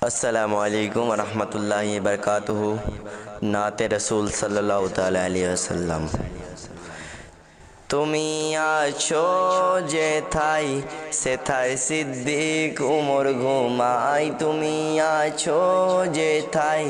अस्सलामु अलैकुम वरहमतुल्लाहि वबरकातुहू। नाते रसूल सल्लल्लाहु ताला अलैहि वसल्लम। তুমি আছো যেথায় সেথায় সিদ্দিক উমর ঘুমায়। তুমি আছো যেথায়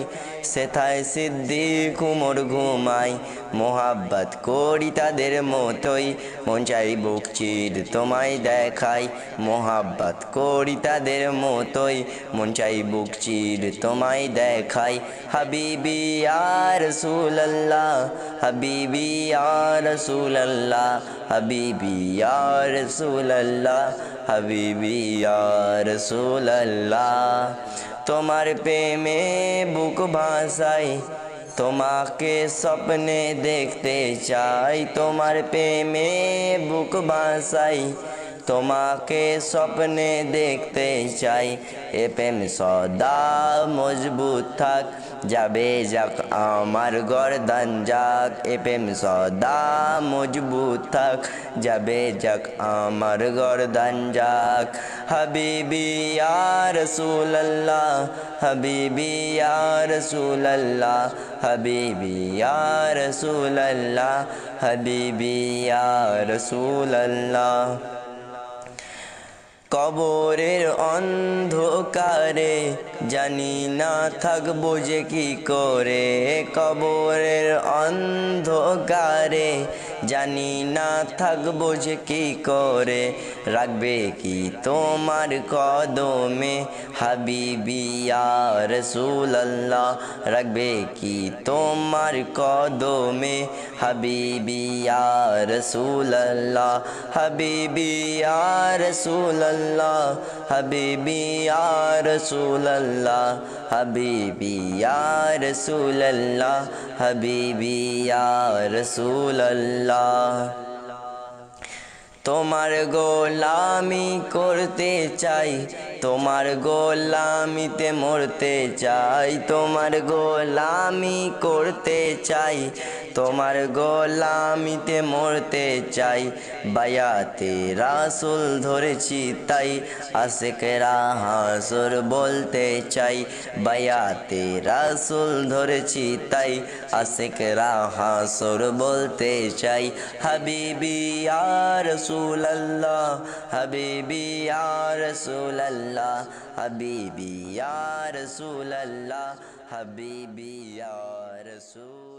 সেথায় সিদ্দিক উমর ঘুমায়। মোহাব্বত করি তাদের মতোই, মন চাই বুক চির তোমায় দেখাই। মোহাব্বত করি তাদের মতোই, মন চাই বুক চির তোমায় দেখাই। হাবিবি ইয়া রাসূলুল্লাহ, হাবিবি ইয়া রাসূলুল্লাহ, হাবিবি ইয়া রাসূলুল্লাহ, হাবিবি ইয়া রাসূলুল্লাহ। তোমার প্রেমে বুক ভাসাই, তোমাকে স্বপ্নে দেখতে চাই। তোমার প্রেমে বুক ভাসাই, তোমাকে স্বপ্নে দেখতে চাই। এ প্রেম সদা মজবুত থাক, যাবে যাক আমার গর্দান যাক। এ প্রেম সদা মজবুত থাক, যাবে যাক আমার গর্দান যাক। হাবিবি ইয়া রাসূলুল্লাহ, হাবিবি ইয়া রাসূলুল্লাহ, হাবিবি ইয়া রাসূলুল্লাহ, হাবিবি ইয়া রাসূলুল্লাহ। কবরের অন্ধকারে জানি না থাকবো যে কি করে। কবরের অন্ধকারে জানি না থাকবো যে কি করে। রাখবে কি তোমার কদমে হাবিবি ইয়া রাসূলুল্লাহ, রাখবে কি তোমার কদমে হাবিবি ইয়া রাসূলুল্লাহ, হাবিবি ইয়া রাসূলুল্লাহ, হাবিবি ইয়া রাসূলুল্লাহ, হাবিবি ইয়া রাসূলুল্লাহ, হাবিবি ইয়া রাসূলুল্লাহ। তোমার গোলামি করতে চাই, তোমার গোলামিতে মরতে চাই। তোমার গোলামি করতে চাই, তোমার গোলামিতে মরতে চাই। বায়াতে রাসূল ধরেছি তাই, আশিকরা হাসুর বলতে চাই। বায়াতে রাসূল ধরেছি তাই, আশিকরা হাসুর বলতে চাই। হাবিবি ইয়া রাসূলুল্লাহ, হাবিবি ইয়া রাসূলুল্লাহ, হাবিবি ইয়া রাসূলুল্লাহ, হাবিবি ইয়া রাসূল।